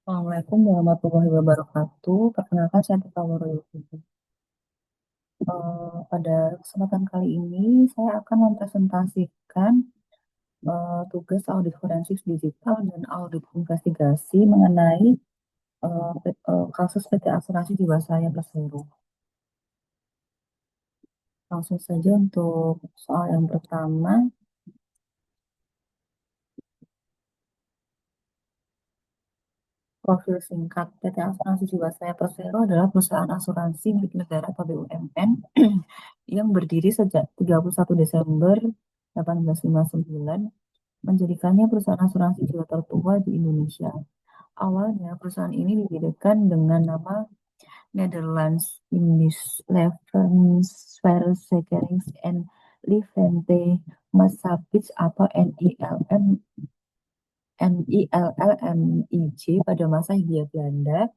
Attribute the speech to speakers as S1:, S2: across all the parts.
S1: Assalamualaikum warahmatullahi wabarakatuh. Perkenalkan saya Tika Wuryogi. Pada kesempatan kali ini saya akan mempresentasikan tugas audit forensik digital dan audit investigasi mengenai kasus PT Asuransi Jiwasraya Persero. Langsung saja untuk soal yang pertama. Profil singkat PT Asuransi Jiwasraya Persero adalah perusahaan asuransi milik negara atau BUMN yang berdiri sejak 31 Desember 1859, menjadikannya perusahaan asuransi jiwa tertua di Indonesia. Awalnya, perusahaan ini didirikan dengan nama Netherlands Indislevenseverenings and Levante Maatschappij atau NILLMIJ pada masa Hindia Belanda,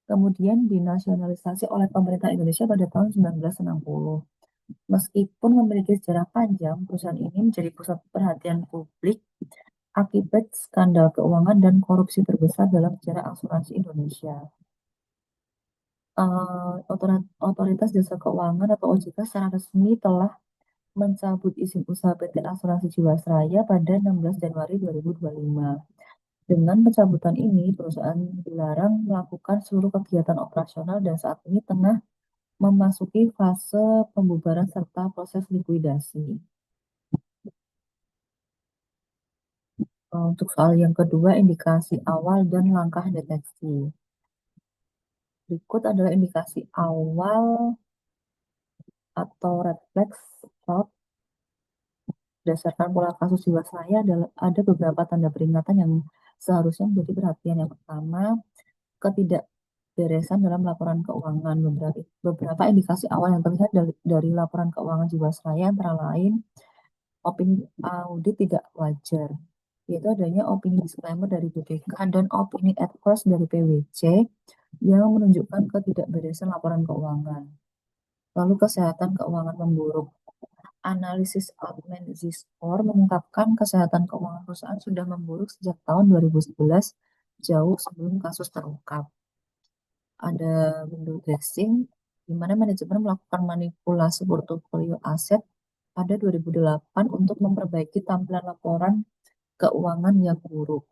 S1: kemudian dinasionalisasi oleh pemerintah Indonesia pada tahun 1960. Meskipun memiliki sejarah panjang, perusahaan ini menjadi pusat perhatian publik akibat skandal keuangan dan korupsi terbesar dalam sejarah asuransi Indonesia. Otoritas Jasa Keuangan atau OJK secara resmi telah mencabut izin usaha PT Asuransi Jiwasraya pada 16 Januari 2025. Dengan pencabutan ini, perusahaan dilarang melakukan seluruh kegiatan operasional dan saat ini tengah memasuki fase pembubaran serta proses likuidasi. Untuk soal yang kedua, indikasi awal dan langkah deteksi. Berikut adalah indikasi awal atau red flags fraud. Berdasarkan pola kasus Jiwasraya ada beberapa tanda peringatan yang seharusnya menjadi perhatian. Yang pertama, ketidakberesan dalam laporan keuangan. Beberapa indikasi awal yang terlihat dari laporan keuangan Jiwasraya antara lain opini audit tidak wajar, yaitu adanya opini disclaimer dari BPK dan opini adverse dari PwC yang menunjukkan ketidakberesan laporan keuangan. Lalu kesehatan keuangan memburuk. Analisis Altman Z-Score mengungkapkan kesehatan keuangan perusahaan sudah memburuk sejak tahun 2011, jauh sebelum kasus terungkap. Ada window dressing, di mana manajemen melakukan manipulasi portofolio aset pada 2008 untuk memperbaiki tampilan laporan keuangan yang buruk.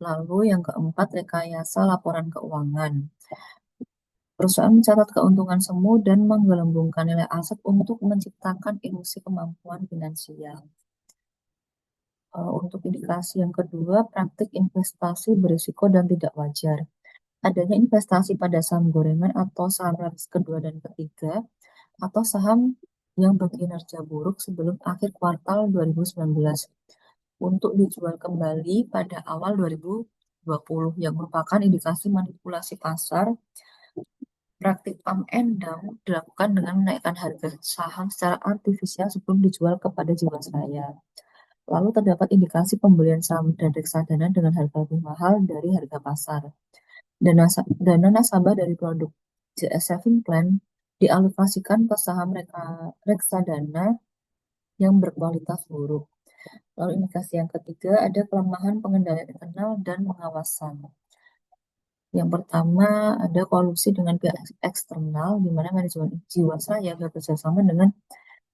S1: Lalu yang keempat, rekayasa laporan keuangan. Perusahaan mencatat keuntungan semu dan menggelembungkan nilai aset untuk menciptakan ilusi kemampuan finansial. Untuk indikasi yang kedua, praktik investasi berisiko dan tidak wajar. Adanya investasi pada saham gorengan atau saham lapis kedua dan ketiga, atau saham yang berkinerja buruk sebelum akhir kuartal 2019 untuk dijual kembali pada awal 2020, yang merupakan indikasi manipulasi pasar. Praktik pump and dump dilakukan dengan menaikkan harga saham secara artifisial sebelum dijual kepada Jiwasraya. Lalu terdapat indikasi pembelian saham dan reksadana dengan harga lebih mahal dari harga pasar. Dana nasabah dari produk JS Saving Plan dialokasikan ke saham reksadana yang berkualitas buruk. Lalu indikasi yang ketiga, ada kelemahan pengendalian internal dan pengawasan. Yang pertama, ada kolusi dengan pihak eksternal, di mana manajemen Jiwasraya bekerja sama dengan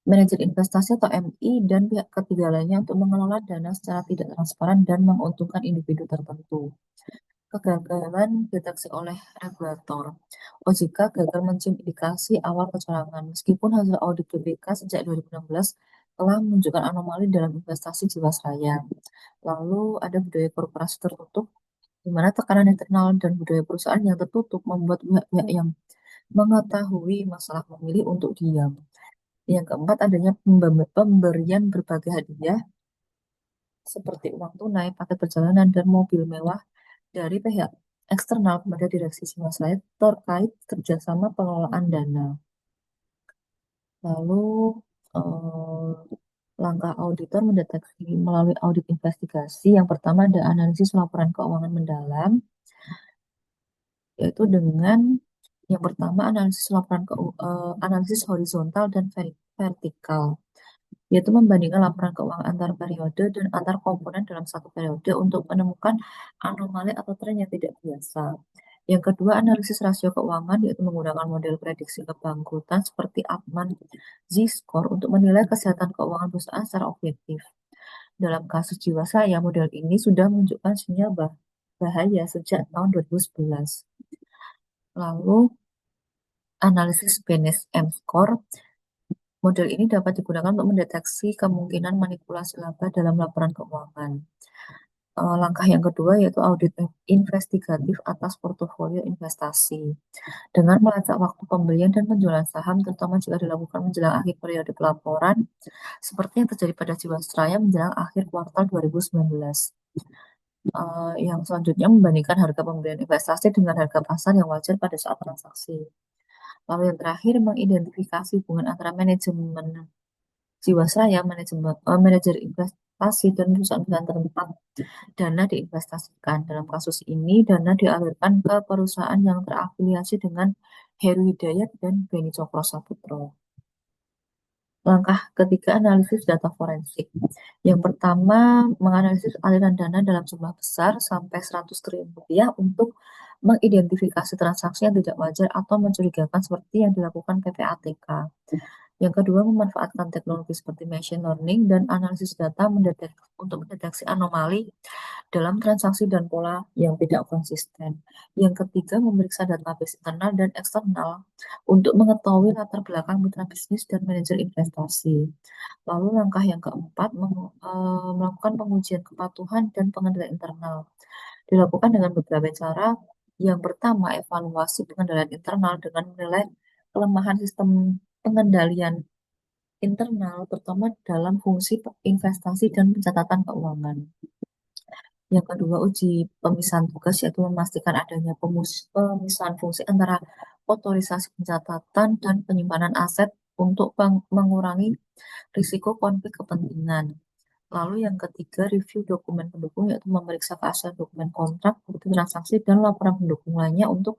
S1: manajer investasi atau MI dan pihak ketiga lainnya untuk mengelola dana secara tidak transparan dan menguntungkan individu tertentu. Kegagalan deteksi oleh regulator. OJK gagal mencium indikasi awal kecurangan, meskipun hasil audit BPK sejak 2016 telah menunjukkan anomali dalam investasi Jiwasraya. Lalu ada budaya korporasi tertutup, di mana tekanan internal dan budaya perusahaan yang tertutup membuat pihak-pihak yang mengetahui masalah memilih untuk diam. Yang keempat, adanya pemberian berbagai hadiah seperti uang tunai, paket perjalanan, dan mobil mewah dari pihak eksternal kepada direksi Jiwasraya terkait kerjasama pengelolaan dana. Lalu eh, langkah auditor mendeteksi melalui audit investigasi. Yang pertama ada analisis laporan keuangan mendalam, yaitu dengan yang pertama analisis laporan analisis horizontal dan vertikal. yaitu membandingkan laporan keuangan antar periode dan antar komponen dalam satu periode untuk menemukan anomali atau tren yang tidak biasa. Yang kedua, analisis rasio keuangan, yaitu menggunakan model prediksi kebangkrutan seperti Altman Z-score untuk menilai kesehatan keuangan perusahaan secara objektif. Dalam kasus Jiwasraya, model ini sudah menunjukkan sinyal bahaya sejak tahun 2011. Lalu, analisis Benes M-score. Model ini dapat digunakan untuk mendeteksi kemungkinan manipulasi laba dalam laporan keuangan. Langkah yang kedua yaitu audit investigatif atas portofolio investasi. Dengan melacak waktu pembelian dan penjualan saham, terutama jika dilakukan menjelang akhir periode pelaporan, seperti yang terjadi pada Jiwasraya menjelang akhir kuartal 2019. Yang selanjutnya membandingkan harga pembelian investasi dengan harga pasar yang wajar pada saat transaksi. Lalu yang terakhir, mengidentifikasi hubungan antara manajemen Jiwasraya, manajer investasi, dan perusahaan-perusahaan tempat dana diinvestasikan. Dalam kasus ini, dana dialirkan ke perusahaan yang terafiliasi dengan Heru Hidayat dan Beni Cokro Saputro. Langkah ketiga, analisis data forensik. Yang pertama, menganalisis aliran dana dalam jumlah besar sampai 100 triliun rupiah untuk mengidentifikasi transaksi yang tidak wajar atau mencurigakan seperti yang dilakukan PPATK. Yang kedua, memanfaatkan teknologi seperti machine learning dan analisis data untuk mendeteksi anomali dalam transaksi dan pola yang tidak konsisten. Yang ketiga, memeriksa database internal dan eksternal untuk mengetahui latar belakang mitra bisnis dan manajer investasi. Lalu langkah yang keempat, melakukan pengujian kepatuhan dan pengendalian internal. Dilakukan dengan beberapa cara. Yang pertama, evaluasi pengendalian internal dengan menilai kelemahan sistem pengendalian internal, terutama dalam fungsi investasi dan pencatatan keuangan. Yang kedua, uji pemisahan tugas, yaitu memastikan adanya pemisahan fungsi antara otorisasi pencatatan dan penyimpanan aset untuk mengurangi risiko konflik kepentingan. Lalu yang ketiga, review dokumen pendukung, yaitu memeriksa keaslian dokumen kontrak, bukti transaksi, dan laporan pendukung lainnya untuk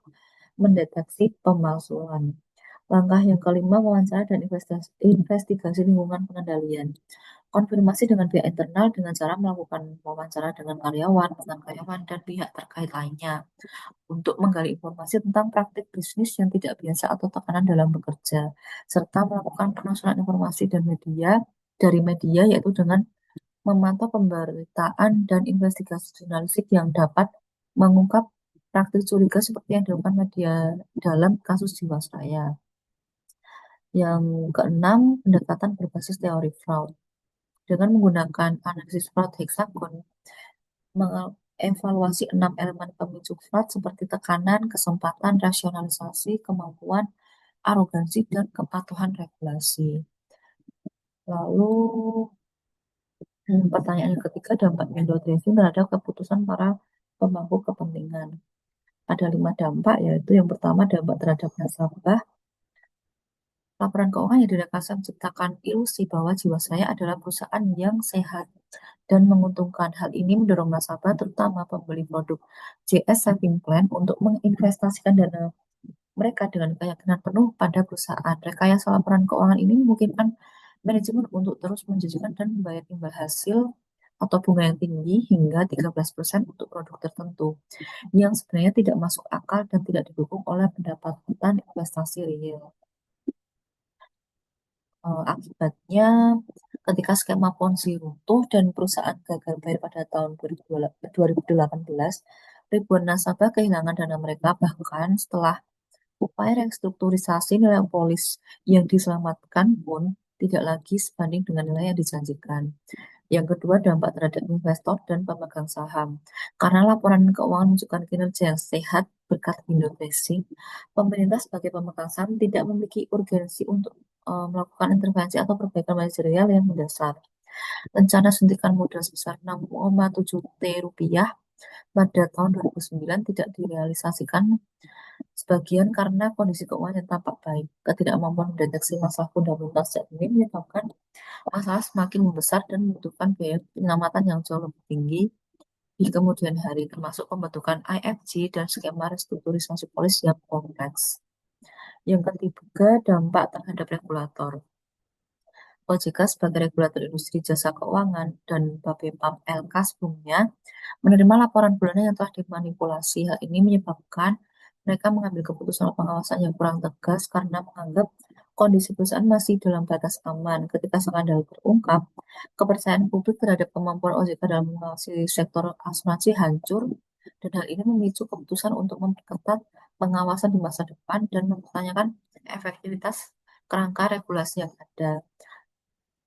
S1: mendeteksi pemalsuan. Langkah yang kelima, wawancara dan investigasi lingkungan pengendalian. Konfirmasi dengan pihak internal dengan cara melakukan wawancara dengan karyawan, rekan karyawan, dan pihak terkait lainnya untuk menggali informasi tentang praktik bisnis yang tidak biasa atau tekanan dalam bekerja, serta melakukan penelusuran informasi dan dari media, yaitu dengan memantau pemberitaan dan investigasi jurnalistik yang dapat mengungkap praktik curiga seperti yang dilakukan media dalam kasus Jiwasraya. Yang keenam, pendekatan berbasis teori fraud. Dengan menggunakan analisis fraud hexagon, mengevaluasi 6 elemen pemicu fraud seperti tekanan, kesempatan, rasionalisasi, kemampuan, arogansi, dan kepatuhan regulasi. Lalu, pertanyaan yang ketiga, dampak window dressing terhadap keputusan para pemangku kepentingan. Ada 5 dampak, yaitu yang pertama, dampak terhadap nasabah. Laporan keuangan yang direkayasa menciptakan ilusi bahwa Jiwasraya adalah perusahaan yang sehat dan menguntungkan. Hal ini mendorong nasabah, terutama pembeli produk JS Saving Plan, untuk menginvestasikan dana mereka dengan keyakinan penuh pada perusahaan. Rekayasa laporan keuangan ini memungkinkan manajemen untuk terus menjanjikan dan membayar imbal hasil atau bunga yang tinggi hingga 13% untuk produk tertentu yang sebenarnya tidak masuk akal dan tidak didukung oleh pendapatan investasi real. Akibatnya, ketika skema Ponzi runtuh dan perusahaan gagal bayar pada tahun 2018, ribuan nasabah kehilangan dana mereka, bahkan setelah upaya restrukturisasi, nilai polis yang diselamatkan pun tidak lagi sebanding dengan nilai yang dijanjikan. Yang kedua, dampak terhadap investor dan pemegang saham. Karena laporan keuangan menunjukkan kinerja yang sehat berkat window dressing, pemerintah sebagai pemegang saham tidak memiliki urgensi untuk melakukan intervensi atau perbaikan manajerial yang mendasar. Rencana suntikan modal sebesar 6,7 T rupiah pada tahun 2009 tidak direalisasikan, sebagian karena kondisi keuangan yang tampak baik. Ketidakmampuan mendeteksi masalah fundamental sejak ini menyebabkan masalah semakin membesar dan membutuhkan biaya penyelamatan yang jauh lebih tinggi di kemudian hari, termasuk pembentukan IFG dan skema restrukturisasi polis yang kompleks. Yang ketiga, dampak terhadap regulator. OJK sebagai regulator industri jasa keuangan dan Bapepam LK sebelumnya menerima laporan bulanan yang telah dimanipulasi. Hal ini menyebabkan mereka mengambil keputusan pengawasan yang kurang tegas karena menganggap kondisi perusahaan masih dalam batas aman. Ketika skandal terungkap, kepercayaan publik terhadap kemampuan OJK dalam mengawasi sektor asuransi hancur, dan hal ini memicu keputusan untuk memperketat pengawasan di masa depan dan mempertanyakan efektivitas kerangka regulasi yang ada.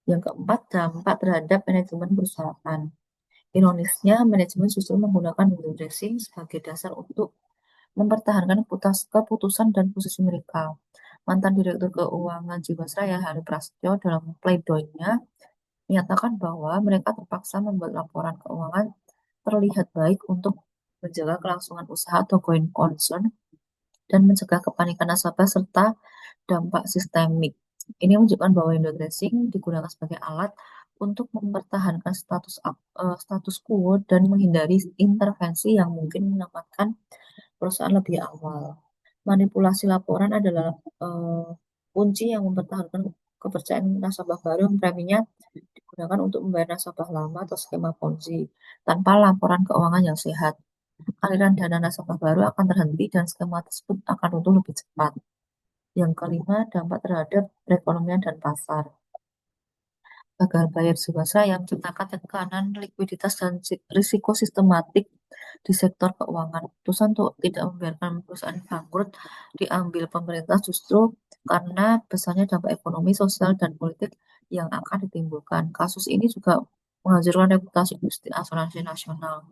S1: Yang keempat, dampak terhadap manajemen perusahaan. Ironisnya, manajemen justru menggunakan window dressing sebagai dasar untuk mempertahankan keputusan dan posisi mereka. Mantan Direktur Keuangan Jiwasraya Hari Prasetyo dalam pleidoinya menyatakan bahwa mereka terpaksa membuat laporan keuangan terlihat baik untuk menjaga kelangsungan usaha atau going concern dan mencegah kepanikan nasabah serta dampak sistemik. Ini menunjukkan bahwa window dressing digunakan sebagai alat untuk mempertahankan status quo dan menghindari intervensi yang mungkin menyelamatkan perusahaan lebih awal. Manipulasi laporan adalah kunci yang mempertahankan kepercayaan nasabah baru yang preminya digunakan untuk membayar nasabah lama atau skema Ponzi. Tanpa laporan keuangan yang sehat, aliran dana nasabah baru akan terhenti dan skema tersebut akan runtuh lebih cepat. Yang kelima, dampak terhadap perekonomian dan pasar. Gagal bayar Jiwasraya menciptakan tekanan likuiditas dan risiko sistematik di sektor keuangan. Keputusan untuk tidak membiarkan perusahaan bangkrut diambil pemerintah justru karena besarnya dampak ekonomi, sosial, dan politik yang akan ditimbulkan. Kasus ini juga menghancurkan reputasi industri asuransi nasional.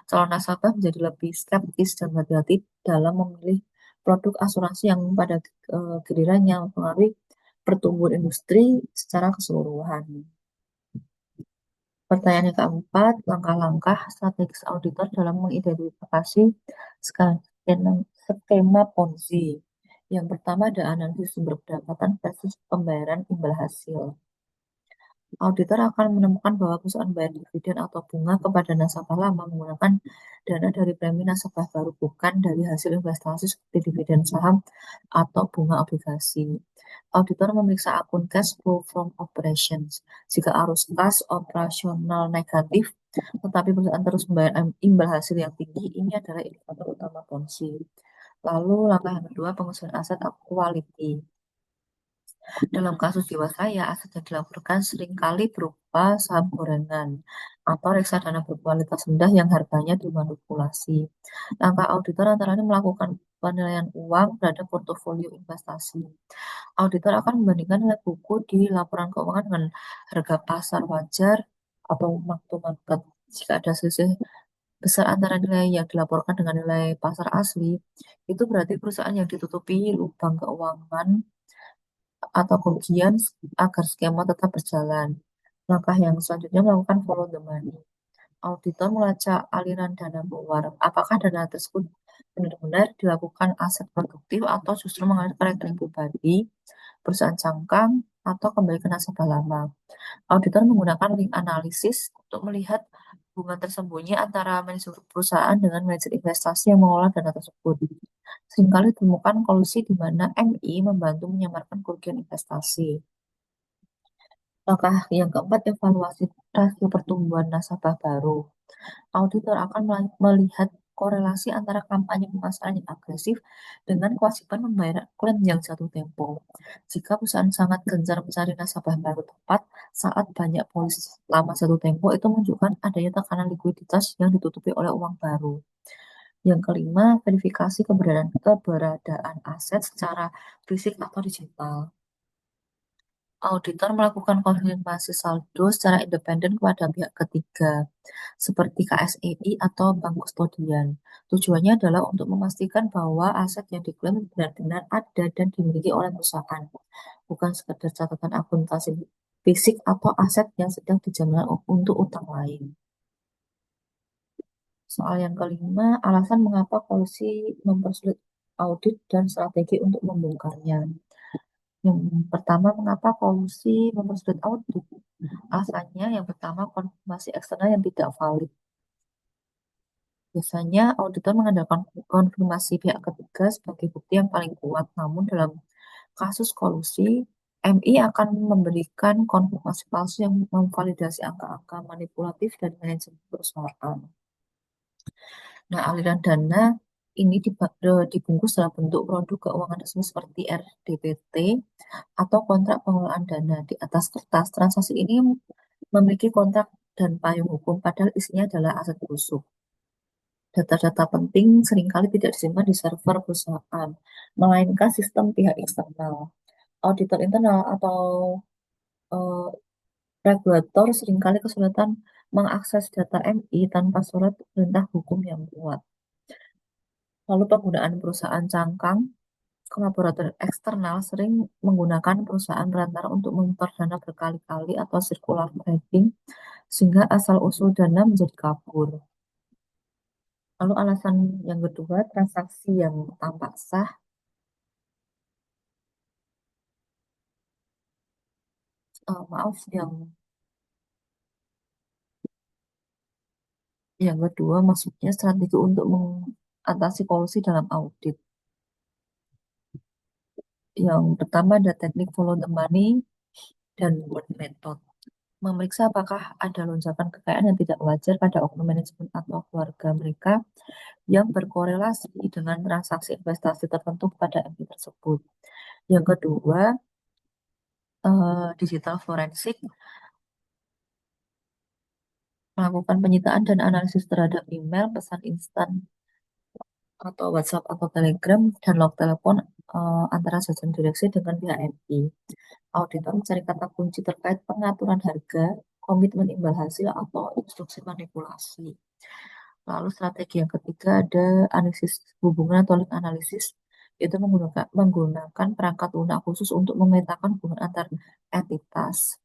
S1: Calon nasabah menjadi lebih skeptis dan hati-hati dalam memilih produk asuransi yang pada gilirannya mempengaruhi pertumbuhan industri secara keseluruhan. Pertanyaan yang keempat, langkah-langkah strategis auditor dalam mengidentifikasi skema Ponzi. Yang pertama ada analisis sumber pendapatan versus pembayaran imbal hasil. Auditor akan menemukan bahwa perusahaan bayar dividen atau bunga kepada nasabah lama menggunakan dana dari premi nasabah baru, bukan dari hasil investasi seperti dividen saham atau bunga obligasi. Auditor memeriksa akun cash flow from operations. Jika arus kas operasional negatif, tetapi perusahaan terus membayar imbal hasil yang tinggi, ini adalah indikator utama Ponzi. Lalu langkah yang kedua, pengusuran aset quality. Dalam kasus Jiwasraya, aset yang dilaporkan seringkali berupa saham gorengan atau reksadana berkualitas rendah yang harganya dimanipulasi. Langkah auditor antara lain melakukan penilaian uang terhadap portofolio investasi. Auditor akan membandingkan nilai buku di laporan keuangan dengan harga pasar wajar atau mark to market. Jika ada selisih besar antara nilai yang dilaporkan dengan nilai pasar asli, itu berarti perusahaan yang ditutupi lubang keuangan atau kerugian agar skema tetap berjalan. Langkah yang selanjutnya melakukan follow the money. Auditor melacak aliran dana keluar. Apakah dana tersebut benar-benar dilakukan aset produktif atau justru mengalir ke rekening pribadi, perusahaan cangkang, atau kembali ke nasabah lama. Auditor menggunakan link analisis untuk melihat hubungan tersembunyi antara manajemen perusahaan dengan manajer investasi yang mengelola dana tersebut. Seringkali ditemukan kolusi di mana MI membantu menyamarkan kerugian investasi. Langkah yang keempat, evaluasi rasio pertumbuhan nasabah baru. Auditor akan melihat korelasi antara kampanye pemasaran yang agresif dengan kewajiban membayar klaim yang jatuh tempo. Jika perusahaan sangat gencar mencari nasabah baru tepat saat banyak polis lama jatuh tempo, itu menunjukkan adanya tekanan likuiditas yang ditutupi oleh uang baru. Yang kelima, verifikasi keberadaan aset secara fisik atau digital. Auditor melakukan konfirmasi saldo secara independen kepada pihak ketiga, seperti KSEI atau bank kustodian. Tujuannya adalah untuk memastikan bahwa aset yang diklaim benar-benar ada dan dimiliki oleh perusahaan, bukan sekedar catatan akuntansi fisik atau aset yang sedang dijamin untuk utang lain. Soal yang kelima, alasan mengapa polisi mempersulit audit dan strategi untuk membongkarnya. Yang pertama, mengapa polisi mempersulit audit? Alasannya yang pertama, konfirmasi eksternal yang tidak valid. Biasanya auditor mengandalkan konfirmasi pihak ketiga sebagai bukti yang paling kuat. Namun dalam kasus kolusi, MI akan memberikan konfirmasi palsu yang memvalidasi angka-angka manipulatif dari manajemen perusahaan. Nah, aliran dana ini dibungkus dalam bentuk produk keuangan resmi seperti RDPT atau kontrak pengelolaan dana. Di atas kertas, transaksi ini memiliki kontrak dan payung hukum, padahal isinya adalah aset busuk. Data-data penting seringkali tidak disimpan di server perusahaan, melainkan sistem pihak eksternal. Auditor internal atau eh, regulator seringkali kesulitan mengakses data MI tanpa surat perintah hukum yang kuat. Lalu penggunaan perusahaan cangkang, kolaborator eksternal sering menggunakan perusahaan perantara untuk memutar dana berkali-kali atau circular trading sehingga asal-usul dana menjadi kabur. Lalu alasan yang kedua, transaksi yang tampak sah. Maaf, yang kedua maksudnya strategi untuk mengatasi polusi dalam audit. Yang pertama ada teknik follow the money dan word method. Memeriksa apakah ada lonjakan kekayaan yang tidak wajar pada oknum manajemen atau keluarga mereka yang berkorelasi dengan transaksi investasi tertentu pada MI tersebut. Yang kedua, digital forensik melakukan penyitaan dan analisis terhadap email, pesan instan atau WhatsApp atau Telegram dan log telepon antara jajaran direksi dengan pihak MI. Auditor mencari kata kunci terkait pengaturan harga, komitmen imbal hasil, atau instruksi manipulasi. Lalu strategi yang ketiga ada analisis hubungan atau link analisis, itu menggunakan perangkat lunak khusus untuk memetakan hubungan antar entitas.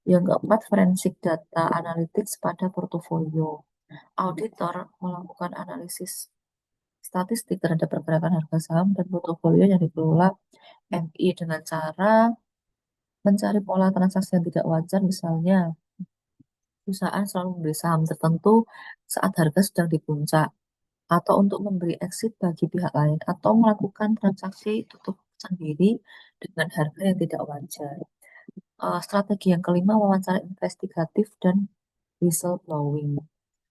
S1: Yang keempat, forensik data analytics pada portofolio. Auditor melakukan analisis statistik terhadap pergerakan harga saham dan portofolio yang dikelola MI dengan cara mencari pola transaksi yang tidak wajar, misalnya perusahaan selalu membeli saham tertentu saat harga sedang di puncak, atau untuk memberi exit bagi pihak lain, atau melakukan transaksi tutup sendiri dengan harga yang tidak wajar. Strategi yang kelima, wawancara investigatif dan whistleblowing.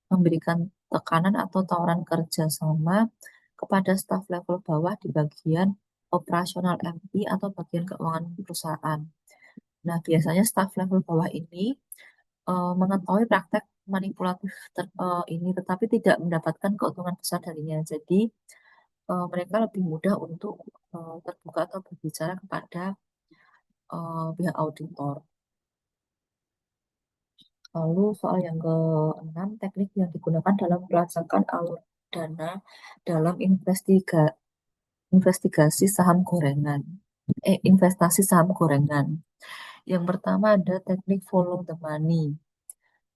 S1: Memberikan tekanan atau tawaran kerjasama kepada staf level bawah di bagian operasional MI atau bagian keuangan perusahaan. Nah, biasanya staf level bawah ini mengetahui praktek manipulatif ini, tetapi tidak mendapatkan keuntungan besar darinya. Jadi, mereka lebih mudah untuk terbuka atau berbicara kepada pihak auditor. Lalu soal yang keenam, teknik yang digunakan dalam pelacakan alur dana dalam investigasi saham gorengan. Investasi saham gorengan. Yang pertama ada teknik follow the money.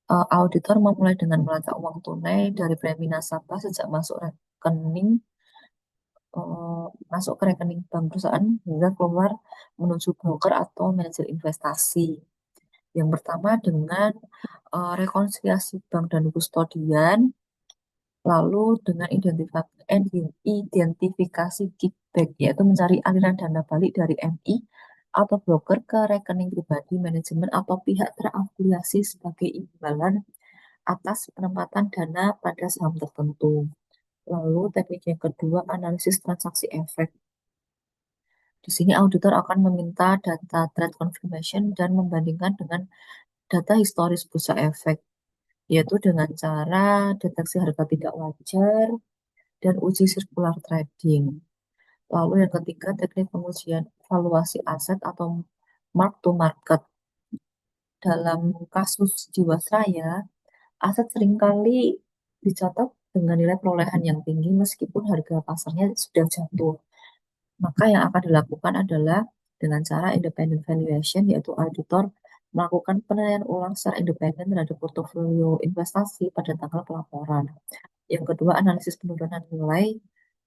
S1: Auditor memulai dengan melacak uang tunai dari premi nasabah sejak rekening masuk ke rekening bank perusahaan hingga keluar menuju broker atau manajer investasi. Yang pertama dengan rekonsiliasi bank dan kustodian, lalu dengan identifikasi kickback, yaitu mencari aliran dana balik dari MI atau broker ke rekening pribadi manajemen atau pihak terafiliasi sebagai imbalan atas penempatan dana pada saham tertentu. Lalu teknik yang kedua, analisis transaksi efek. Di sini auditor akan meminta data trade confirmation dan membandingkan dengan data historis bursa efek, yaitu dengan cara deteksi harga tidak wajar dan uji circular trading. Lalu yang ketiga, teknik pengujian valuasi aset atau mark to market. Dalam kasus Jiwasraya, aset seringkali dicatat dengan nilai perolehan yang tinggi meskipun harga pasarnya sudah jatuh. Maka yang akan dilakukan adalah dengan cara independent valuation, yaitu auditor melakukan penilaian ulang secara independen terhadap portofolio investasi pada tanggal pelaporan. Yang kedua, analisis penurunan nilai,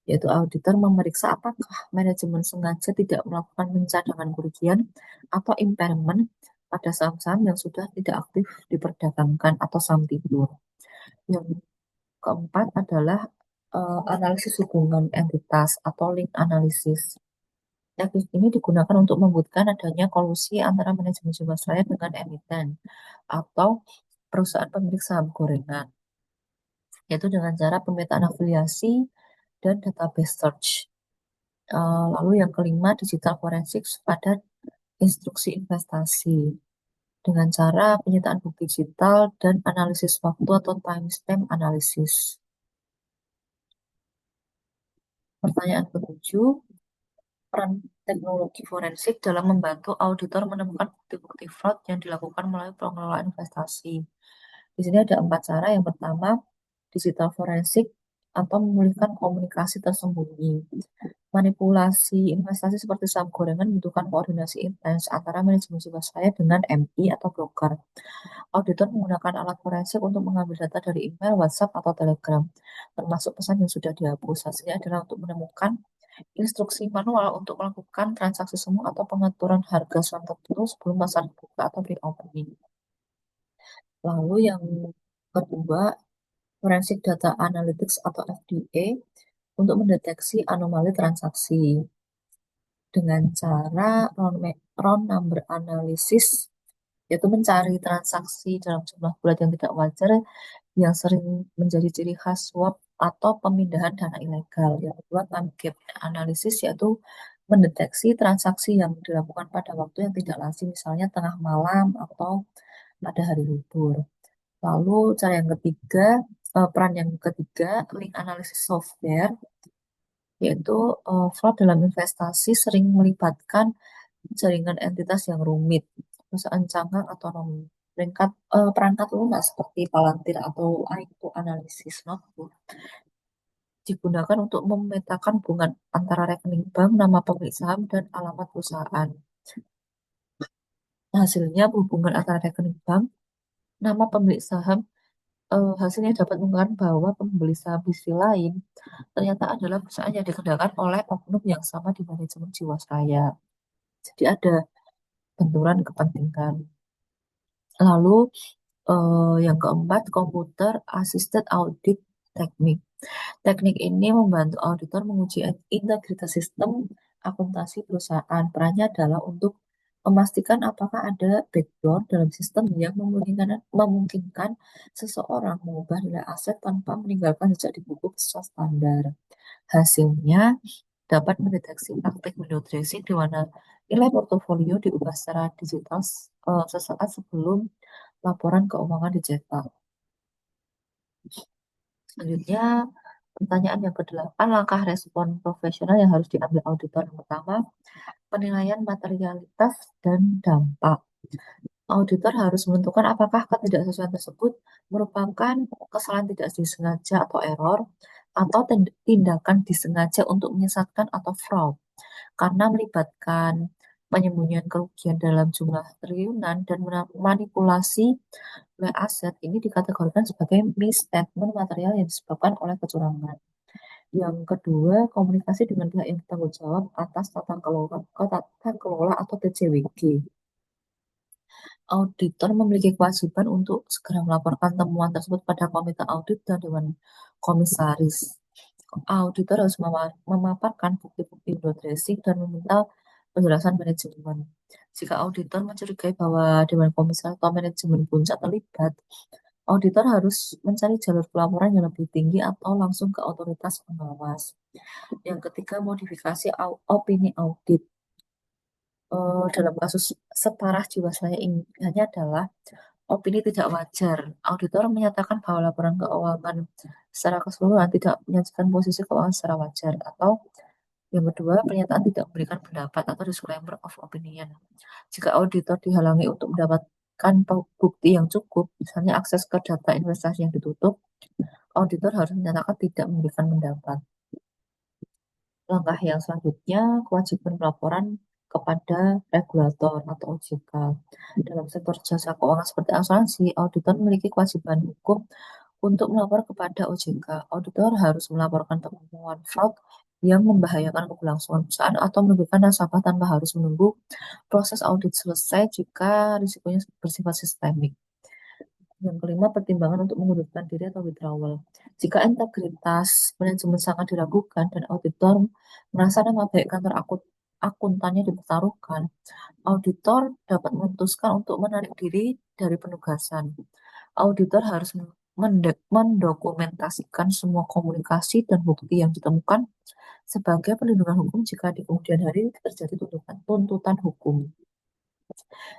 S1: yaitu auditor memeriksa apakah manajemen sengaja tidak melakukan pencadangan kerugian atau impairment pada saham-saham yang sudah tidak aktif diperdagangkan atau saham tidur. Yang keempat adalah analisis hubungan entitas atau link analysis. Teknik ini digunakan untuk membuktikan adanya kolusi antara manajemen Jiwasraya dengan emiten atau perusahaan pemilik saham gorengan, yaitu dengan cara pemetaan afiliasi dan database search. Lalu yang kelima, digital forensics pada instruksi investasi dengan cara penyitaan bukti digital dan analisis waktu atau timestamp analisis. Pertanyaan ketujuh, peran teknologi forensik dalam membantu auditor menemukan bukti-bukti fraud yang dilakukan melalui pengelolaan investasi. Di sini ada 4 cara. Yang pertama, digital forensik atau memulihkan komunikasi tersembunyi. Manipulasi investasi seperti saham gorengan membutuhkan koordinasi intens antara manajemen Jiwasraya dengan MI atau broker. Auditor menggunakan alat forensik untuk mengambil data dari email, WhatsApp, atau Telegram, termasuk pesan yang sudah dihapus. Hasilnya adalah untuk menemukan instruksi manual untuk melakukan transaksi semu atau pengaturan harga saham tertentu sebelum pasar dibuka atau pre-opening. Lalu yang kedua, Forensic Data Analytics atau FDA untuk mendeteksi anomali transaksi dengan cara round number analysis, yaitu mencari transaksi dalam jumlah bulat yang tidak wajar yang sering menjadi ciri khas suap atau pemindahan dana ilegal. Yang kedua, time gap analysis, yaitu mendeteksi transaksi yang dilakukan pada waktu yang tidak lazim, misalnya tengah malam atau pada hari libur. Lalu cara yang ketiga, peran yang ketiga, link analysis software, yaitu fraud dalam investasi sering melibatkan jaringan entitas yang rumit, perusahaan cangkang otonomi, perangkat lunak seperti Palantir atau Aiko Analysis Notebook digunakan untuk memetakan hubungan antara rekening bank, nama pemilik saham, dan alamat perusahaan. Hasilnya, hubungan antara rekening bank, nama pemilik saham, hasilnya dapat mengungkapkan bahwa pembeli saham di sisi lain ternyata adalah perusahaan yang dikendalikan oleh oknum yang sama di manajemen Jiwasraya. Jadi ada benturan kepentingan. Lalu yang keempat, Computer Assisted Audit Technique. Teknik ini membantu auditor menguji integritas sistem akuntansi perusahaan. Perannya adalah untuk memastikan apakah ada backdoor dalam sistem yang memungkinkan seseorang mengubah nilai aset tanpa meninggalkan jejak di buku sesuai standar. Hasilnya dapat mendeteksi praktik window dressing di mana nilai portofolio diubah secara digital sesaat sebelum laporan keuangan dicetak. Selanjutnya, pertanyaan yang kedelapan, langkah respon profesional yang harus diambil auditor. Yang pertama, penilaian materialitas dan dampak. Auditor harus menentukan apakah ketidaksesuaian tersebut merupakan kesalahan tidak disengaja atau error, atau tindakan disengaja untuk menyesatkan atau fraud, karena melibatkan penyembunyian kerugian dalam jumlah triliunan dan manipulasi nilai aset ini dikategorikan sebagai misstatement material yang disebabkan oleh kecurangan. Yang kedua, komunikasi dengan pihak yang bertanggung jawab atas tata kelola atau TCWG. Auditor memiliki kewajiban untuk segera melaporkan temuan tersebut pada komite audit dan dewan komisaris. Auditor harus memaparkan bukti-bukti window dressing dan meminta penjelasan manajemen. Jika auditor mencurigai bahwa dewan komisaris atau manajemen puncak terlibat, auditor harus mencari jalur pelaporan yang lebih tinggi atau langsung ke otoritas pengawas. Yang ketiga, modifikasi opini audit. Dalam kasus separah Jiwasraya ini hanya adalah opini tidak wajar. Auditor menyatakan bahwa laporan keuangan secara keseluruhan tidak menyajikan posisi keuangan secara wajar. Atau yang kedua, pernyataan tidak memberikan pendapat atau disclaimer of opinion. Jika auditor dihalangi untuk mendapatkan bukti yang cukup, misalnya akses ke data investasi yang ditutup, auditor harus menyatakan tidak memberikan pendapat. Langkah yang selanjutnya, kewajiban pelaporan kepada regulator atau OJK. Dalam sektor jasa keuangan seperti asuransi, auditor memiliki kewajiban hukum untuk melapor kepada OJK. Auditor harus melaporkan temuan fraud yang membahayakan keberlangsungan perusahaan atau merugikan nasabah tanpa harus menunggu proses audit selesai jika risikonya bersifat sistemik. Yang kelima, pertimbangan untuk mengundurkan diri atau withdrawal. Jika integritas manajemen sangat diragukan dan auditor merasa nama baik kantor akuntannya dipertaruhkan, auditor dapat memutuskan untuk menarik diri dari penugasan. Auditor harus mendokumentasikan semua komunikasi dan bukti yang ditemukan sebagai perlindungan hukum jika di kemudian hari terjadi tuntutan hukum.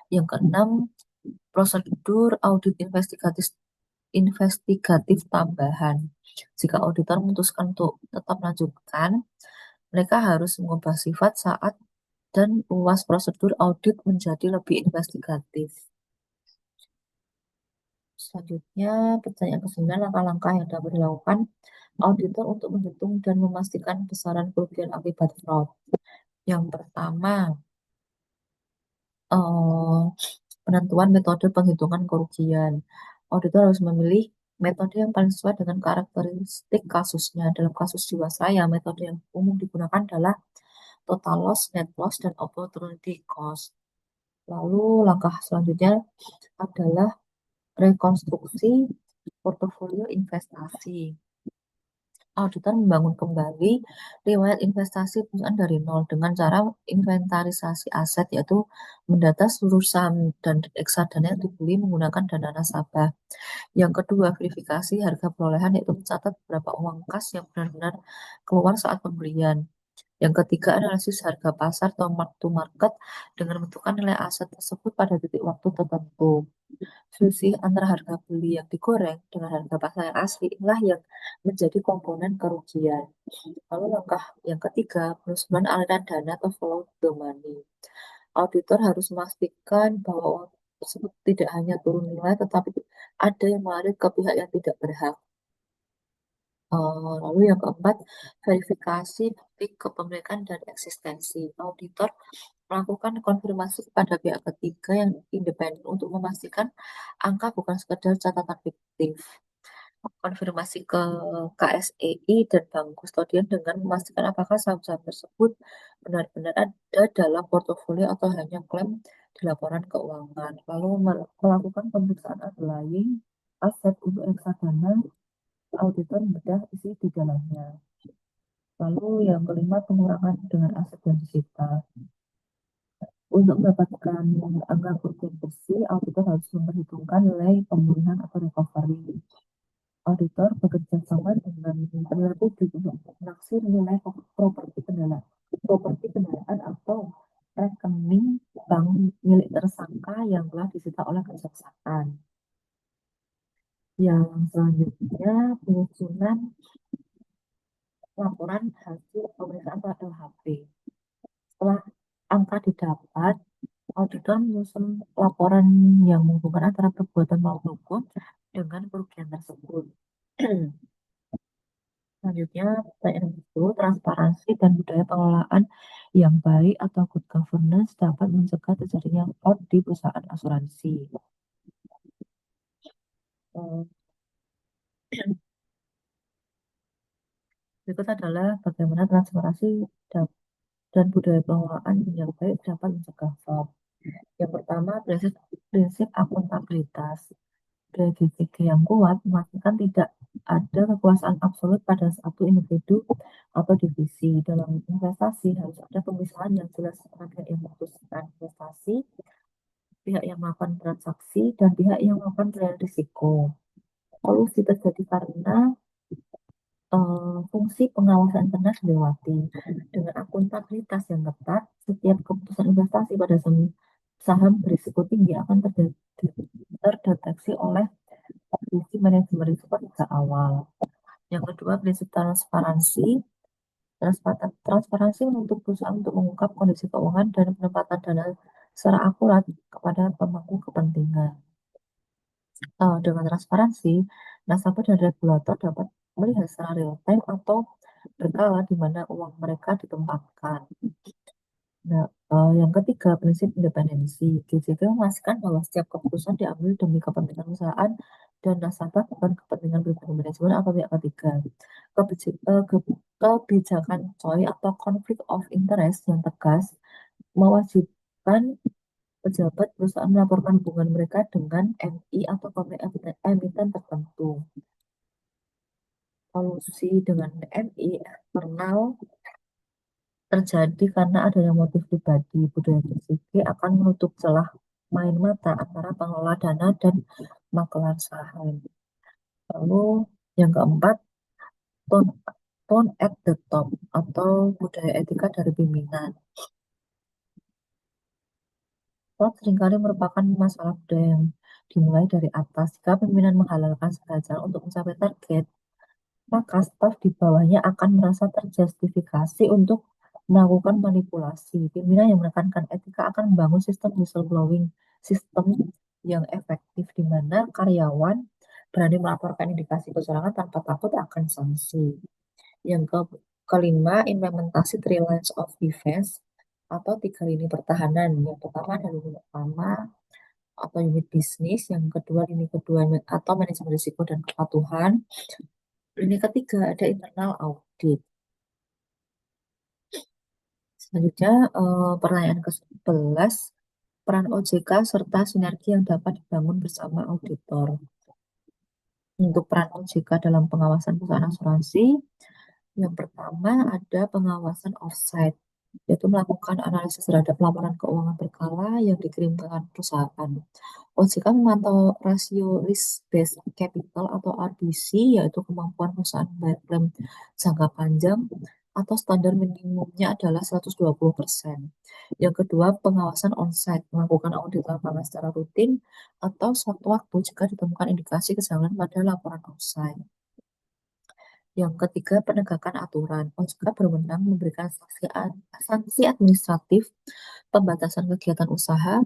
S1: Yang keenam, prosedur audit investigatif tambahan. Jika auditor memutuskan untuk tetap melanjutkan, mereka harus mengubah sifat saat dan luas prosedur audit menjadi lebih investigatif. Selanjutnya, pertanyaan ke-9, langkah-langkah yang dapat dilakukan auditor untuk menghitung dan memastikan besaran kerugian akibat fraud. Yang pertama, eh, penentuan metode penghitungan kerugian. Auditor harus memilih metode yang paling sesuai dengan karakteristik kasusnya. Dalam kasus Jiwasraya, metode yang umum digunakan adalah total loss, net loss, dan opportunity cost. Lalu langkah selanjutnya adalah rekonstruksi portofolio investasi. Auditor membangun kembali riwayat investasi perusahaan dari nol dengan cara inventarisasi aset, yaitu mendata seluruh saham dan reksadana yang dibeli menggunakan dana nasabah. Yang kedua, verifikasi harga perolehan, yaitu mencatat berapa uang kas yang benar-benar keluar saat pembelian. Yang ketiga, analisis harga pasar atau mark to market dengan menentukan nilai aset tersebut pada titik waktu tertentu. Selisih antara harga beli yang digoreng dengan harga pasar yang asli inilah yang menjadi komponen kerugian. Lalu langkah yang ketiga, penelusuran aliran dana atau follow the money. Auditor harus memastikan bahwa uang tersebut tidak hanya turun nilai, tetapi ada yang mengalir ke pihak yang tidak berhak. Lalu yang keempat, verifikasi bukti kepemilikan dan eksistensi. Auditor melakukan konfirmasi kepada pihak ketiga yang independen untuk memastikan angka bukan sekedar catatan fiktif. Konfirmasi ke KSEI dan bank kustodian dengan memastikan apakah saham-saham tersebut benar-benar ada dalam portofolio atau hanya klaim di laporan keuangan. Lalu melakukan pemeriksaan underlying aset untuk reksadana, auditor membedah isi di dalamnya. Lalu yang kelima, pengurangan dengan aset yang disita. Untuk mendapatkan angka kerugian bersih, auditor harus memperhitungkan nilai pemulihan atau recovery. Auditor bekerja sama dengan penilai publik untuk menaksir nilai properti kendaraan atau rekening bank milik tersangka yang telah disita oleh kejaksaan. Yang selanjutnya, penyusunan laporan hasil pemeriksaan atau LHP. Setelah angka didapat, auditor menyusun laporan yang menghubungkan antara perbuatan maupun hukum dengan kerugian tersebut. Selanjutnya, pertanyaan nomor 10, transparansi dan budaya pengelolaan yang baik atau good governance dapat mencegah terjadinya fraud di perusahaan asuransi. Eh, Berikut adalah bagaimana transparansi dan budaya pengelolaan yang baik dapat mencegah fraud. Yang pertama, prinsip akuntabilitas. GVG yang kuat memastikan tidak ada kekuasaan absolut pada satu individu atau divisi. Dalam investasi harus ada pemisahan yang jelas antara pihak yang memutuskan investasi, pihak yang melakukan transaksi, dan pihak yang melakukan penilaian risiko. Kolusi terjadi karena fungsi pengawasan internal dilewati. Dengan akuntabilitas yang ketat, setiap keputusan investasi pada saham berisiko tinggi akan terdeteksi oleh visi manajemen risiko sejak awal. Yang kedua, prinsip transparansi. Transparansi menuntut perusahaan untuk mengungkap kondisi keuangan dan penempatan dana secara akurat kepada pemangku kepentingan. Dengan transparansi, nasabah dan regulator dapat melihat secara real time atau berkala di mana uang mereka ditempatkan. Nah, yang ketiga, prinsip independensi. GJK memastikan bahwa setiap keputusan diambil demi kepentingan perusahaan dan nasabah, bukan kepentingan pribadi manajemen atau pihak ketiga. Kebijakan COI atau conflict of interest yang tegas mewajibkan pejabat perusahaan melaporkan hubungan mereka dengan MI atau emiten tertentu. Kolusi dengan MI eksternal terjadi karena adanya motif pribadi. Budaya toksik akan menutup celah main mata antara pengelola dana dan makelar saham. Lalu yang keempat, tone, tone at the top atau budaya etika dari pimpinan. Plot seringkali merupakan masalah budaya yang dimulai dari atas. Jika pimpinan menghalalkan segala cara untuk mencapai target, maka staf di bawahnya akan merasa terjustifikasi untuk melakukan manipulasi. Pimpinan yang menekankan etika akan membangun sistem whistleblowing, sistem yang efektif di mana karyawan berani melaporkan indikasi kecurangan tanpa takut akan sanksi. Yang kelima, implementasi three lines of defense atau tiga lini pertahanan. Yang pertama adalah lini pertama atau unit bisnis, yang kedua lini kedua atau manajemen risiko dan kepatuhan. Lini ketiga ada internal audit. Selanjutnya, pertanyaan ke-11, peran OJK serta sinergi yang dapat dibangun bersama auditor. Untuk peran OJK dalam pengawasan perusahaan asuransi, yang pertama ada pengawasan offsite, yaitu melakukan analisis terhadap laporan keuangan berkala yang dikirimkan perusahaan. OJK memantau rasio risk-based capital atau RBC, yaitu kemampuan perusahaan membayar klaim jangka panjang atau standar minimumnya adalah 120%. Yang kedua, pengawasan onsite, melakukan audit lapangan secara rutin atau sewaktu-waktu jika ditemukan indikasi kejanggalan pada laporan onsite. Yang ketiga, penegakan aturan. OJK berwenang memberikan sanksi administratif, pembatasan kegiatan usaha,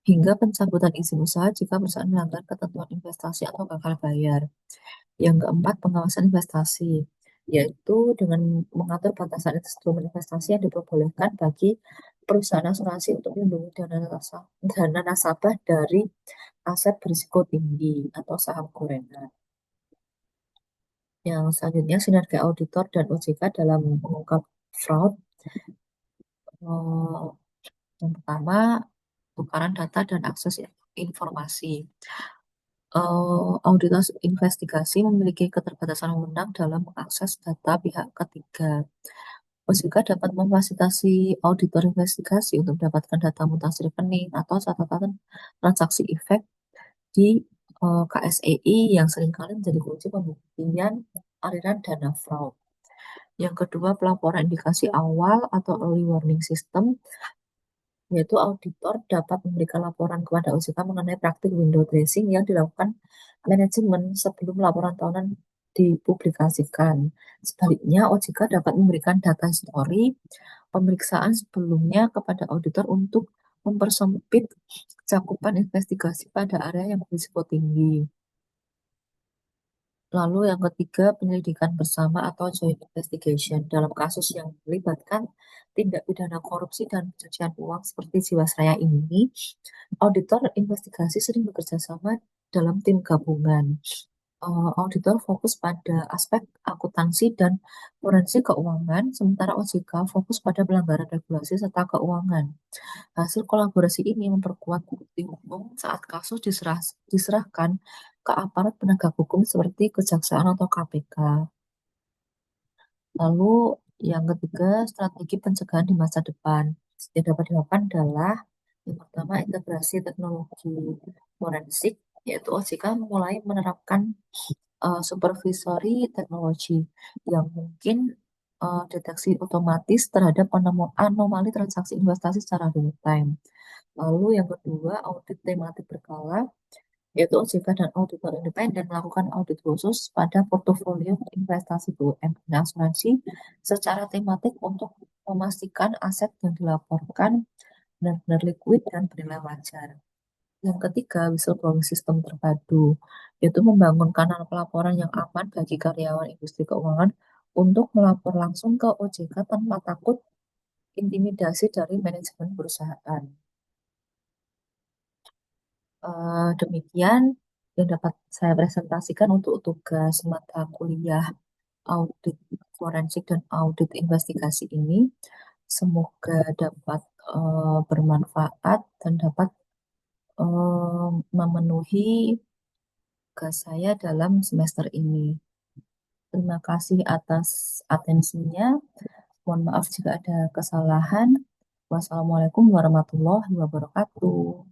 S1: hingga pencabutan izin usaha jika perusahaan melanggar ketentuan investasi atau gagal bayar. Yang keempat, pengawasan investasi, yaitu dengan mengatur batasan instrumen investasi yang diperbolehkan bagi perusahaan asuransi untuk melindungi dana nasabah dari aset berisiko tinggi atau saham gorengan. Yang selanjutnya, sinergi auditor dan OJK dalam mengungkap fraud. Eh, yang pertama, tukaran data dan akses informasi. Auditor investigasi memiliki keterbatasan wewenang dalam mengakses data pihak ketiga. OJK dapat memfasilitasi auditor investigasi untuk mendapatkan data mutasi rekening atau catatan transaksi efek di KSEI yang seringkali menjadi kunci pembuktian aliran dana fraud. Yang kedua, pelaporan indikasi awal atau early warning system, yaitu auditor dapat memberikan laporan kepada OJK mengenai praktik window dressing yang dilakukan manajemen sebelum laporan tahunan dipublikasikan. Sebaliknya, OJK dapat memberikan data histori pemeriksaan sebelumnya kepada auditor untuk mempersempit cakupan investigasi pada area yang berisiko tinggi. Lalu yang ketiga, penyelidikan bersama atau joint investigation dalam kasus yang melibatkan tindak pidana korupsi dan pencucian uang seperti Jiwasraya ini, auditor investigasi sering bekerja sama dalam tim gabungan. Auditor fokus pada aspek akuntansi dan forensik keuangan, sementara OJK fokus pada pelanggaran regulasi serta keuangan. Hasil kolaborasi ini memperkuat bukti hukum saat kasus diserahkan ke aparat penegak hukum seperti Kejaksaan atau KPK. Lalu yang ketiga, strategi pencegahan di masa depan. Yang dapat dilakukan adalah yang pertama, integrasi teknologi forensik, yaitu OJK mulai menerapkan supervisory teknologi yang mungkin deteksi otomatis terhadap anomali transaksi investasi secara real time. Lalu yang kedua, audit tematik berkala, yaitu OJK dan auditor independen melakukan audit khusus pada portofolio investasi BUMN dan asuransi secara tematik untuk memastikan aset yang dilaporkan benar-benar liquid dan bernilai wajar. Yang ketiga, whistleblowing sistem terpadu, yaitu membangun kanal pelaporan yang aman bagi karyawan industri keuangan untuk melapor langsung ke OJK tanpa takut intimidasi dari manajemen perusahaan. Demikian yang dapat saya presentasikan untuk tugas mata kuliah audit forensik dan audit investigasi ini. Semoga dapat bermanfaat dan dapat memenuhi tugas saya dalam semester ini. Terima kasih atas atensinya. Mohon maaf jika ada kesalahan. Wassalamualaikum warahmatullahi wabarakatuh.